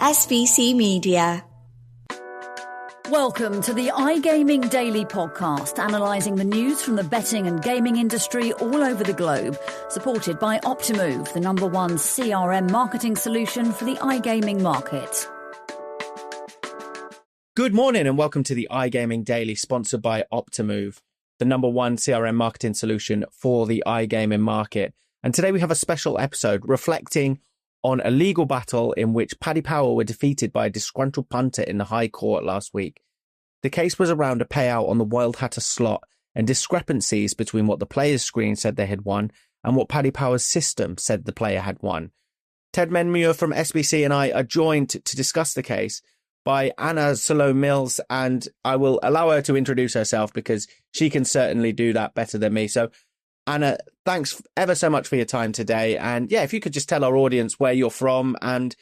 SVC Media. Welcome to the iGaming Daily Podcast, analysing the news from the betting and gaming industry all over the globe, supported by Optimove, the #1 CRM marketing solution for the iGaming market. Good morning and welcome to the iGaming Daily, sponsored by Optimove, the #1 CRM marketing solution for the iGaming market. And today we have a special episode reflecting on a legal battle in which Paddy Power were defeated by a disgruntled punter in the High Court last week. The case was around a payout on the Wild Hatter slot and discrepancies between what the player's screen said they had won and what Paddy Power's system said the player had won. Ted Menmuir from SBC and I are joined to discuss the case by Anna Soilleux-Mills, and I will allow her to introduce herself because she can certainly do that better than me. So Anna, thanks ever so much for your time today. And yeah, if you could just tell our audience where you're from and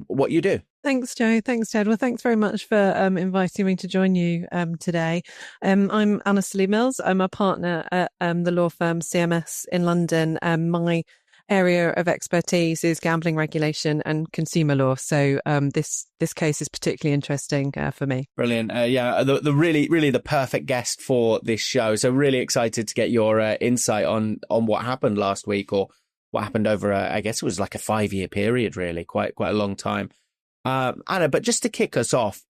what you do. Thanks, Joe. Thanks, Ted. Well, thanks very much for inviting me to join you today. I'm Anna Soilleux-Mills. I'm a partner at the law firm CMS in London. My area of expertise is gambling regulation and consumer law. So this case is particularly interesting for me. Brilliant. The really the perfect guest for this show. So really excited to get your insight on what happened last week, or what happened over I guess it was like a 5-year period, really, quite a long time. Anna, but just to kick us off,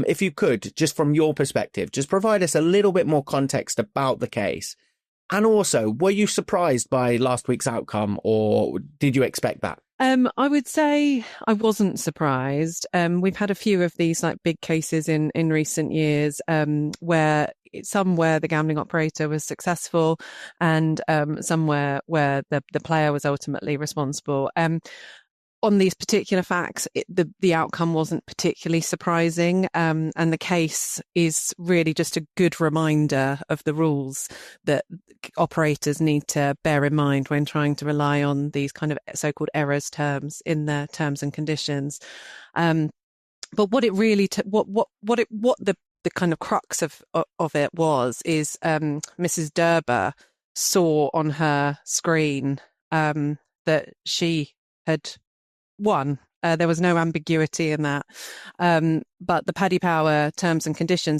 if you could, just from your perspective, just provide us a little bit more context about the case. And also, were you surprised by last week's outcome, or did you expect that? I would say I wasn't surprised. We've had a few of these like big cases in recent years where the gambling operator was successful and somewhere where the player was ultimately responsible. On these particular facts, the outcome wasn't particularly surprising, and the case is really just a good reminder of the rules that operators need to bear in mind when trying to rely on these kind of so-called errors terms in their terms and conditions. But what it really the kind of crux of it is Mrs. Derber saw on her screen that she had won. There was no ambiguity in that. But the Paddy Power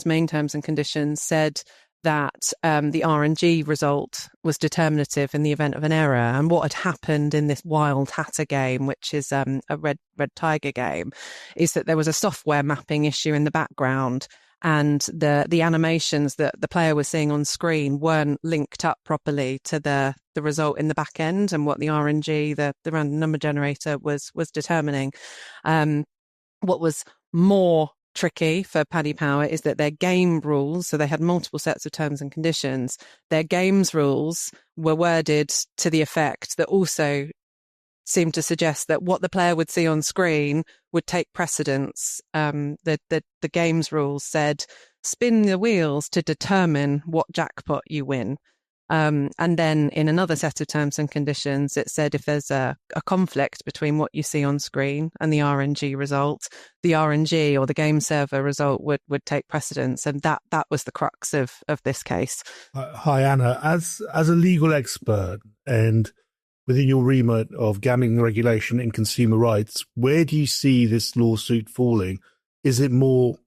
main terms and conditions said that the RNG result was determinative in the event of an error. And what had happened in this Wild Hatter game, which is a red tiger game, is that there was a software mapping issue in the background, and the animations that the player was seeing on screen weren't linked up properly to the result in the back end and what the RNG, the random number generator, was determining. What was more tricky for Paddy Power is that their game rules, so they had multiple sets of terms and conditions, their games rules were worded to the effect that also seemed to suggest that what the player would see on screen would take precedence. The games rules said, spin the wheels to determine what jackpot you win. And then in another set of terms and conditions, it said if there's a conflict between what you see on screen and the RNG result, the RNG or the game server result would take precedence. And that was the crux of this case. Hi, Anna. As a legal expert and within your remit of gambling regulation and consumer rights, where do you see this lawsuit falling? Is it more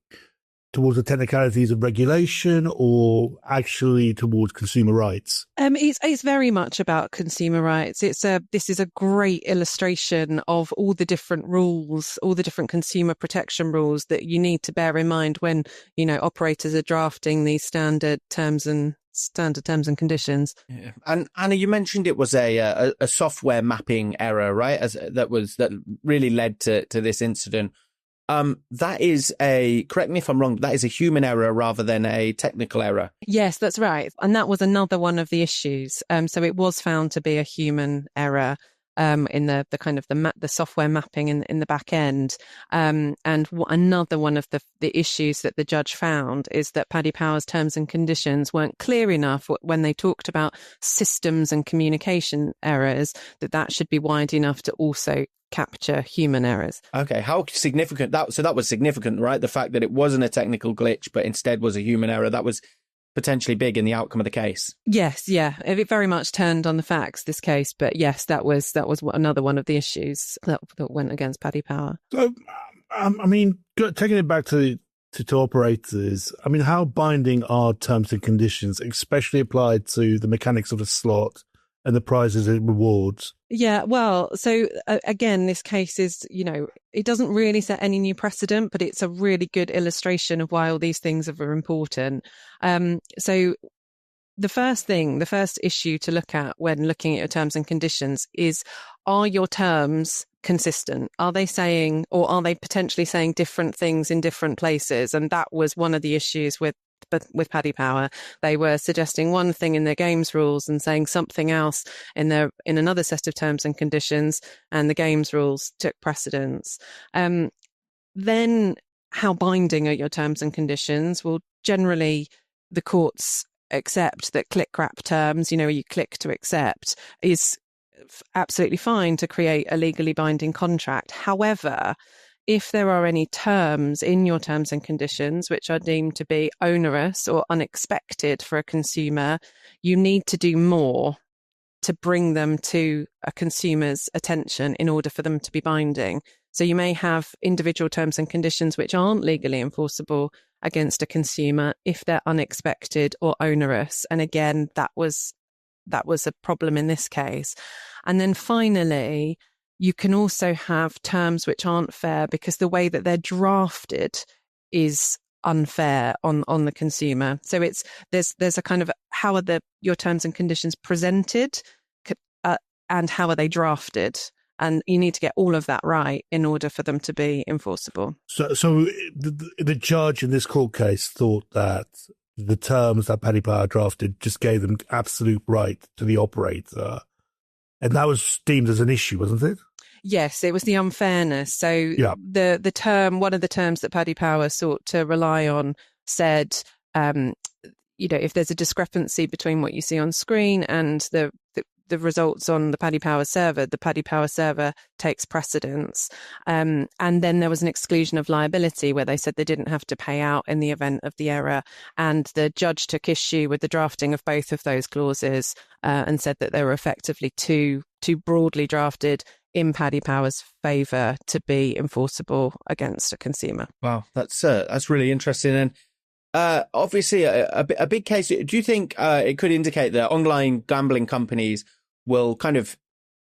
towards the technicalities of regulation or actually towards consumer rights? It's very much about consumer rights. This is a great illustration of all the different rules, all the different consumer protection rules that you need to bear in mind when, operators are drafting these standard terms and conditions. Yeah. And Anna, you mentioned it was a software mapping error, right? That really led to this incident. That is correct me if I'm wrong, that is a human error rather than a technical error. Yes, that's right. And that was another one of the issues. So it was found to be a human error. In the kind of the software mapping in the back end. And another one of the issues that the judge found is that Paddy Power's terms and conditions weren't clear enough when they talked about systems and communication errors, that should be wide enough to also capture human errors. Okay, how significant that was significant, right? The fact that it wasn't a technical glitch, but instead was a human error. That was potentially big in the outcome of the case. Yes, yeah, it very much turned on the facts, this case. But yes, that was another one of the issues that went against Paddy Power. So, I mean, taking it back to operators, I mean, how binding are terms and conditions, especially applied to the mechanics of a slot and the prizes it rewards? Yeah, well, so again, this case is, it doesn't really set any new precedent, but it's a really good illustration of why all these things are important. So the first issue to look at when looking at your terms and conditions is, are your terms consistent? Are they saying, or are they potentially saying different things in different places? And that was one of the issues with Paddy Power. They were suggesting one thing in their games rules and saying something else in another set of terms and conditions, and the games rules took precedence. Then how binding are your terms and conditions? Well, generally the courts accept that click wrap terms, you click to accept, is absolutely fine to create a legally binding contract. However, if there are any terms in your terms and conditions which are deemed to be onerous or unexpected for a consumer, you need to do more to bring them to a consumer's attention in order for them to be binding. So you may have individual terms and conditions which aren't legally enforceable against a consumer if they're unexpected or onerous. And again, that was a problem in this case. And then finally, you can also have terms which aren't fair because the way that they're drafted is unfair on the consumer. So there's a kind of, how are your terms and conditions presented, and how are they drafted? And you need to get all of that right in order for them to be enforceable. So the judge in this court case thought that the terms that Paddy Power drafted just gave them absolute right to the operator. And that was deemed as an issue, wasn't it? Yes, it was the unfairness. So yeah. the term, one of the terms that Paddy Power sought to rely on said, if there's a discrepancy between what you see on screen and the results on the Paddy Power server takes precedence. And then there was an exclusion of liability where they said they didn't have to pay out in the event of the error. And the judge took issue with the drafting of both of those clauses and said that they were effectively too broadly drafted in Paddy Power's favour to be enforceable against a consumer. Wow, that's really interesting. And obviously a big case. Do you think it could indicate that online gambling companies will kind of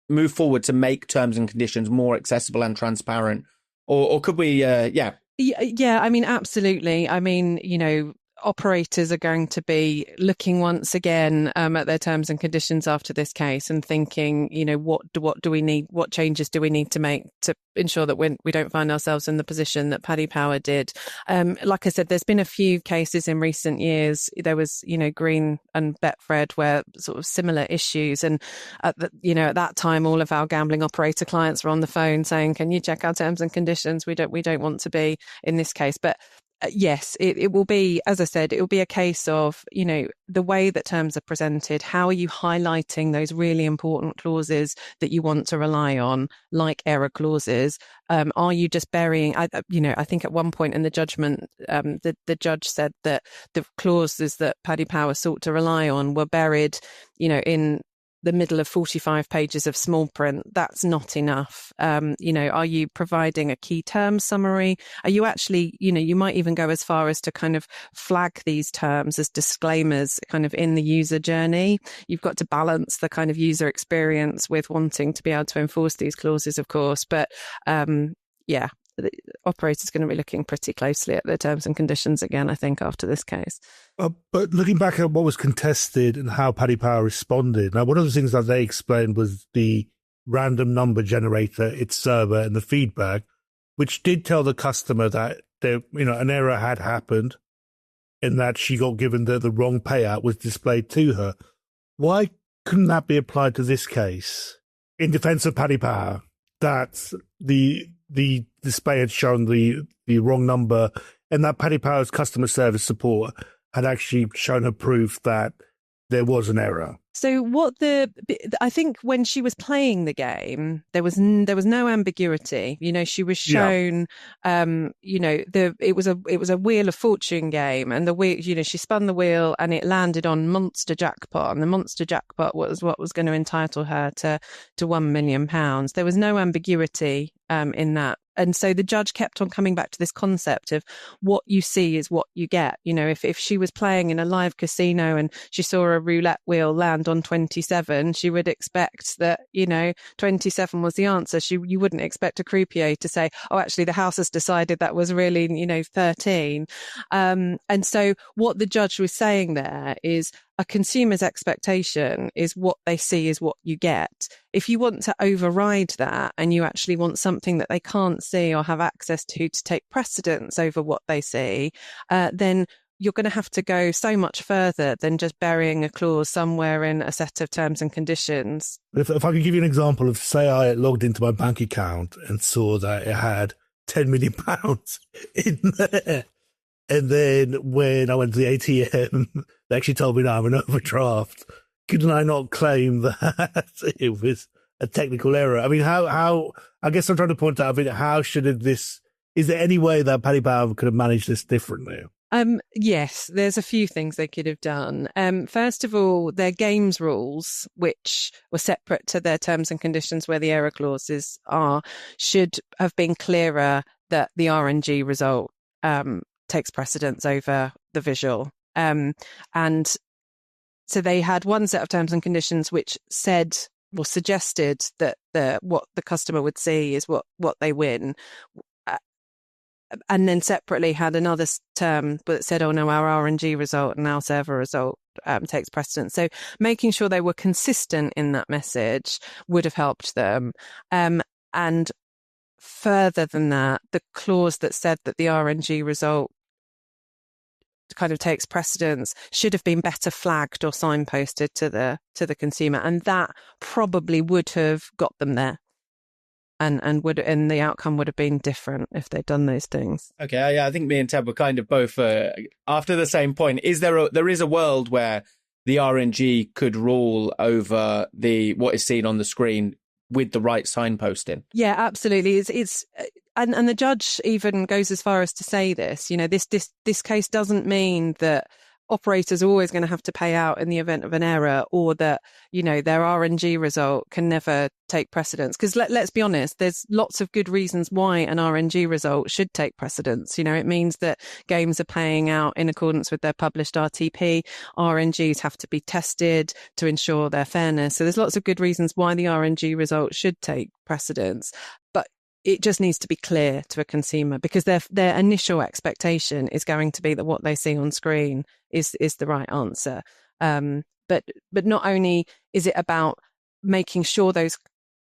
move forward to make terms and conditions more accessible and transparent? Or could we, Yeah, I mean, absolutely. I mean, operators are going to be looking once again at their terms and conditions after this case and thinking, what do we need? What changes do we need to make to ensure that we don't find ourselves in the position that Paddy Power did? Like I said, there's been a few cases in recent years. There was, Green and Betfred where sort of similar issues. And at that time, all of our gambling operator clients were on the phone saying, can you check our terms and conditions? We don't want to be in this case. But yes, it will be, as I said, it will be a case of, the way that terms are presented. How are you highlighting those really important clauses that you want to rely on, like error clauses? Are you just burying, I think at one point in the judgment, the judge said that the clauses that Paddy Power sought to rely on were buried, in the middle of 45 pages of small print. That's not enough. Are you providing a key term summary? Are you actually, you might even go as far as to kind of flag these terms as disclaimers kind of in the user journey. You've got to balance the kind of user experience with wanting to be able to enforce these clauses, of course. But the operator's going to be looking pretty closely at their terms and conditions again, I think, after this case. But looking back at what was contested and how Paddy Power responded, now one of the things that they explained was the random number generator, its server, and the feedback, which did tell the customer that an error had happened and that she got given the wrong payout was displayed to her. Why couldn't that be applied to this case in defence of Paddy Power? That the display had shown the wrong number, and that Paddy Power's customer service support had actually shown her proof that there was an error. So I think when she was playing the game, there was no ambiguity. She was shown, it was a Wheel of Fortune game, and the wheel, she spun the wheel and it landed on Monster Jackpot, and the Monster Jackpot was what was going to entitle her to £1 million. There was no ambiguity in that. And so the judge kept on coming back to this concept of what you see is what you get. If she was playing in a live casino and she saw a roulette wheel land on 27, she would expect that, 27 was the answer. You wouldn't expect a croupier to say, oh, actually, the house has decided that was really, 13. And so what the judge was saying there is a consumer's expectation is what they see is what you get. If you want to override that and you actually want something that they can't see or have access to take precedence over what they see, then you're going to have to go so much further than just burying a clause somewhere in a set of terms and conditions. If I could give you an example of, say, I logged into my bank account and saw that it had £10 million in there. And then when I went to the ATM, they actually told me no, I'm an overdraft. Couldn't I not claim that it was a technical error? I mean, how, I guess I'm trying to point out, how should is there any way that Paddy Power could have managed this differently? Yes, there's a few things they could have done. First of all, their games rules, which were separate to their terms and conditions where the error clauses are, should have been clearer that the RNG result takes precedence over the visual. And so they had one set of terms and conditions which said or suggested that what the customer would see is what they win. And then separately had another term that said, oh no, our RNG result and our server result takes precedence. So making sure they were consistent in that message would have helped them. And further than that, the clause that said that the RNG result kind of takes precedence should have been better flagged or signposted to the consumer, and that probably would have got them there, and the outcome would have been different if they'd done those things. Okay, yeah, I think me and Ted were kind of both after the same point. There is a world where the RNG could rule over what is seen on the screen with the right signposting? Yeah, absolutely. It's and the judge even goes as far as to say this. This case doesn't mean that operators are always going to have to pay out in the event of an error, or that their RNG result can never take precedence. Because let's be honest, there's lots of good reasons why an RNG result should take precedence. It means that games are paying out in accordance with their published RTP. RNGs have to be tested to ensure their fairness. So there's lots of good reasons why the RNG result should take precedence. But it just needs to be clear to a consumer, because their initial expectation is going to be that what they see on screen is the right answer. But not only is it about making sure those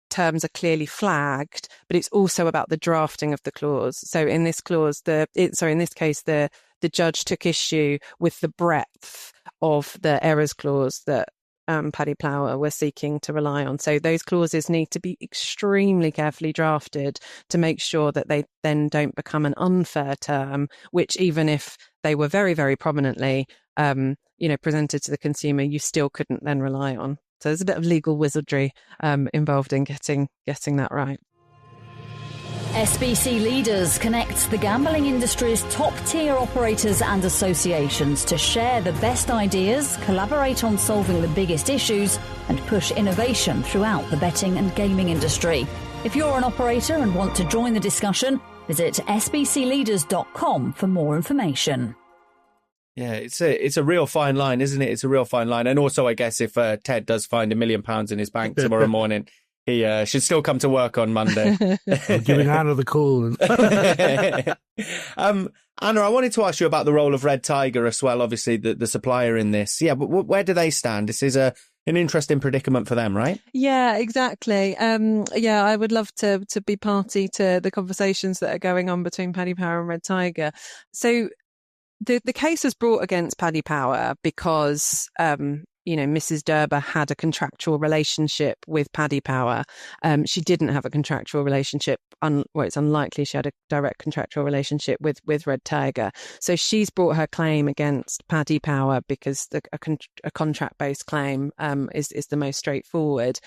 terms are clearly flagged, but it's also about the drafting of the clause. So in this clause, in this case, the judge took issue with the breadth of the errors clause that Paddy Power were seeking to rely on. So those clauses need to be extremely carefully drafted to make sure that they then don't become an unfair term, which even if they were very, very prominently, presented to the consumer, you still couldn't then rely on. So there's a bit of legal wizardry involved in getting that right. SBC Leaders connects the gambling industry's top-tier operators and associations to share the best ideas, collaborate on solving the biggest issues, and push innovation throughout the betting and gaming industry. If you're an operator and want to join the discussion, visit sbcleaders.com for more information. Yeah, it's a real fine line, isn't it? It's a real fine line. And also, I guess if Ted does find £1 million in his bank tomorrow morning, he should still come to work on Monday. I'm giving Anna the call. Anna, I wanted to ask you about the role of Red Tiger as well, obviously the supplier in this. Yeah, but where do they stand? This is an interesting predicament for them, right? Yeah, exactly. I would love to be party to the conversations that are going on between Paddy Power and Red Tiger. So the case was brought against Paddy Power because Mrs. Derber had a contractual relationship with Paddy Power. She didn't have a contractual relationship. It's unlikely she had a direct contractual relationship with Red Tiger. So she's brought her claim against Paddy Power because a contract-based claim is the most straightforward.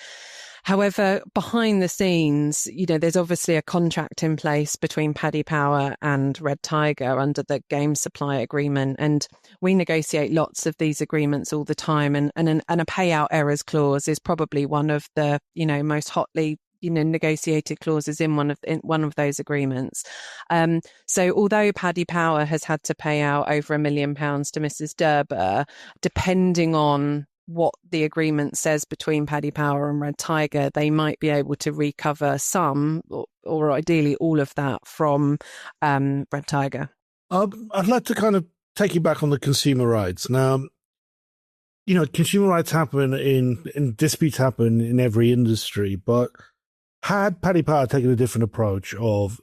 However, behind the scenes, there's obviously a contract in place between Paddy Power and Red Tiger under the game supply agreement. And we negotiate lots of these agreements all the time. And a payout errors clause is probably one of the, most hotly negotiated clauses in one of those agreements. So although Paddy Power has had to pay out over £1 million to Mrs. Derber, depending on what the agreement says between Paddy Power and Red Tiger, they might be able to recover some or ideally all of that from Red Tiger. I'd like to kind of take you back on the consumer rights. Now, consumer rights happen in disputes happen in every industry, but had Paddy Power taken a different approach of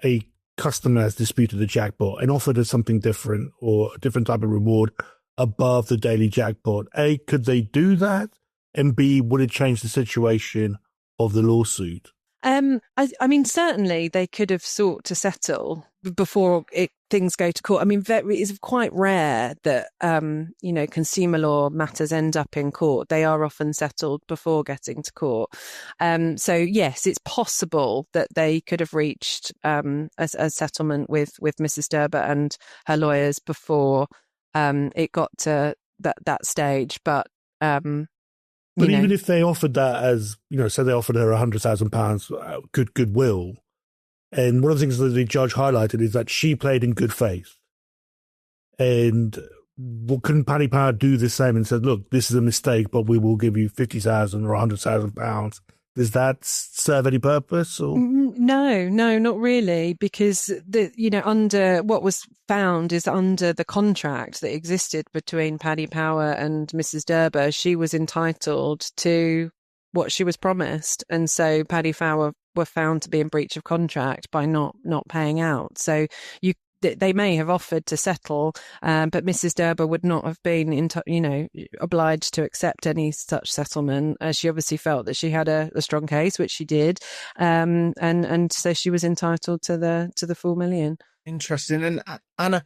a customer has disputed the jackpot and offered us something different or a different type of reward above the daily jackpot, A, could they do that? And B, would it change the situation of the lawsuit? I mean, certainly they could have sought to settle before things go to court. I mean, it's quite rare that, consumer law matters end up in court. They are often settled before getting to court. So, yes, it's possible that they could have reached a settlement with Mrs. Derber and her lawyers before it got to that stage. But even if they offered that as, say they offered her £100,000 goodwill, and one of the things that the judge highlighted is that she played in good faith. And couldn't Paddy Power do the same and said, look, this is a mistake, but we will give you £50,000 or £100,000? Does that serve any purpose? Or? No, not really, because under what was found is under the contract that existed between Paddy Power and Mrs. Derber, she was entitled to what she was promised, and so Paddy Power were found to be in breach of contract by not paying out. So they may have offered to settle, but Mrs. Derber would not have been, obliged to accept any such settlement. She obviously felt that she had a strong case, which she did, and so she was entitled to the full £1 million. Interesting. And Anna,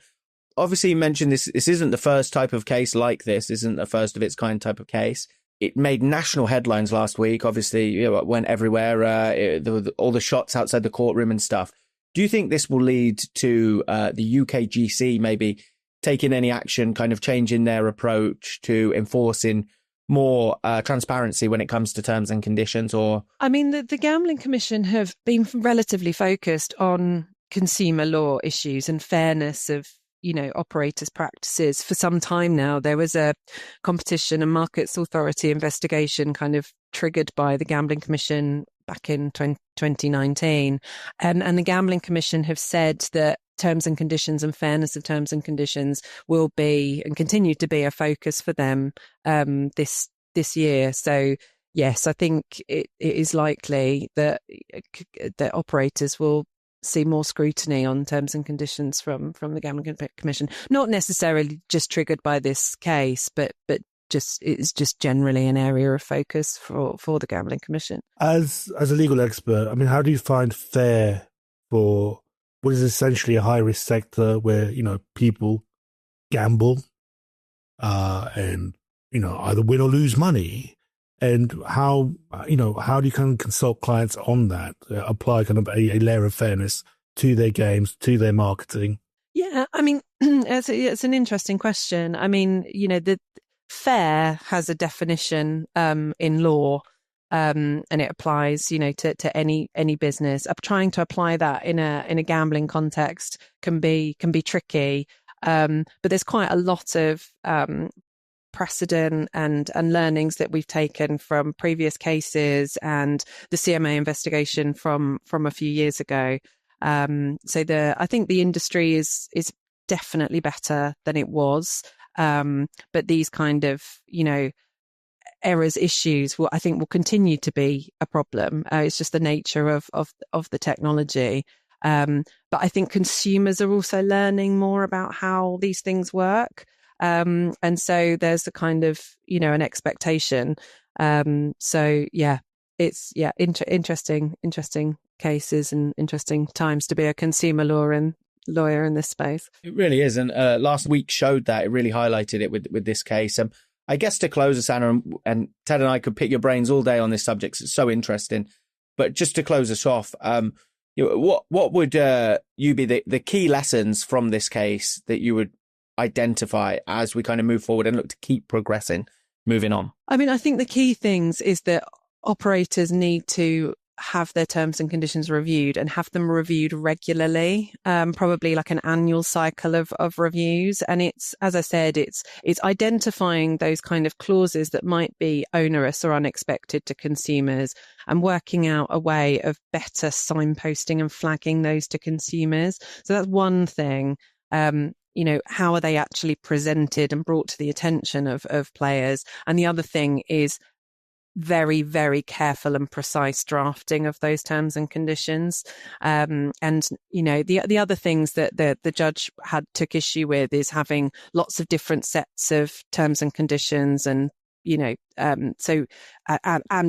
obviously you mentioned this isn't the first type of case like this, isn't the first of its kind type of case. It made national headlines last week. Obviously, it went everywhere. All the shots outside the courtroom and stuff. Do you think this will lead to the UKGC maybe taking any action, kind of changing their approach to enforcing more transparency when it comes to terms and conditions? Or I mean, the Gambling Commission have been relatively focused on consumer law issues and fairness of operators' practices for some time now. There was a Competition and Markets Authority investigation kind of triggered by the Gambling Commission back in 2019. And the Gambling Commission have said that terms and conditions and fairness of terms and conditions will be and continue to be a focus for them this year. So, yes, I think it is likely that operators will see more scrutiny on terms and conditions from the Gambling Commission, not necessarily just triggered by this case, but it's just generally an area of focus for the Gambling Commission. As a legal expert, I mean, how do you find fair for what is essentially a high risk sector where people gamble and either win or lose money? And how do you kind of consult clients on that, apply kind of a layer of fairness to their games, to their marketing? Yeah, I mean, it's an interesting question. I mean, the fair has a definition in law, and it applies, to any business. Trying to apply that in a gambling context can be tricky, but there's quite a lot of precedent and learnings that we've taken from previous cases and the CMA investigation from a few years ago. So I think the industry is definitely better than it was. But these kind of, errors, issues, I think will continue to be a problem. It's just the nature of the technology. But I think consumers are also learning more about how these things work. And so there's a kind of, an expectation. So yeah, it's interesting cases and interesting times to be a consumer law and lawyer in this space. It really is. And last week showed that. It really highlighted it with this case. I guess to close us, Anna, and Ted and I could pick your brains all day on this subject. It's so interesting. But just to close us off, what would you be the key lessons from this case that you would identify as we kind of move forward and look to keep progressing, moving on? I mean, I think the key things is that operators need to have their terms and conditions reviewed and have them reviewed regularly, probably like an annual cycle of reviews. And it's, as I said, it's identifying those kind of clauses that might be onerous or unexpected to consumers and working out a way of better signposting and flagging those to consumers. So that's one thing. How are they actually presented and brought to the attention of players? And the other thing is very, very careful and precise drafting of those terms and conditions. The other things that the judge took issue with is having lots of different sets of terms and conditions and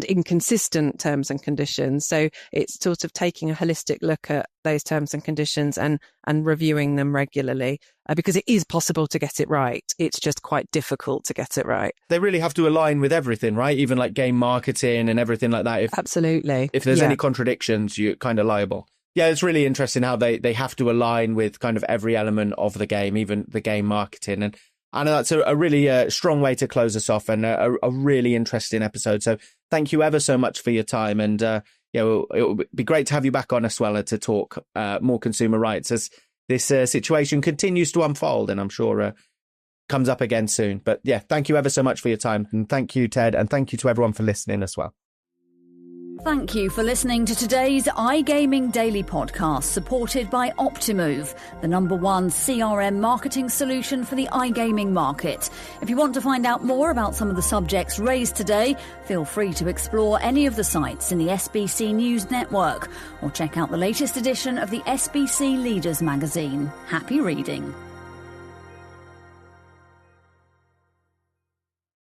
inconsistent terms and conditions. So it's sort of taking a holistic look at those terms and conditions and reviewing them regularly, because it is possible to get it right. It's just quite difficult to get it right. They really have to align with everything, right? Even like game marketing and everything like that. Absolutely. If there's any contradictions, you're kind of liable. Yeah, it's really interesting how they have to align with kind of every element of the game, even the game marketing. And that's a really strong way to close us off, and a really interesting episode. So thank you ever so much for your time. And it will be great to have you back on as well to talk more consumer rights as this situation continues to unfold, and I'm sure comes up again soon. But yeah, thank you ever so much for your time. And thank you, Ted. And thank you to everyone for listening as well. Thank you for listening to today's iGaming Daily podcast, supported by Optimove, the #1 CRM marketing solution for the iGaming market. If you want to find out more about some of the subjects raised today, feel free to explore any of the sites in the SBC News network or check out the latest edition of the SBC Leaders magazine. Happy reading.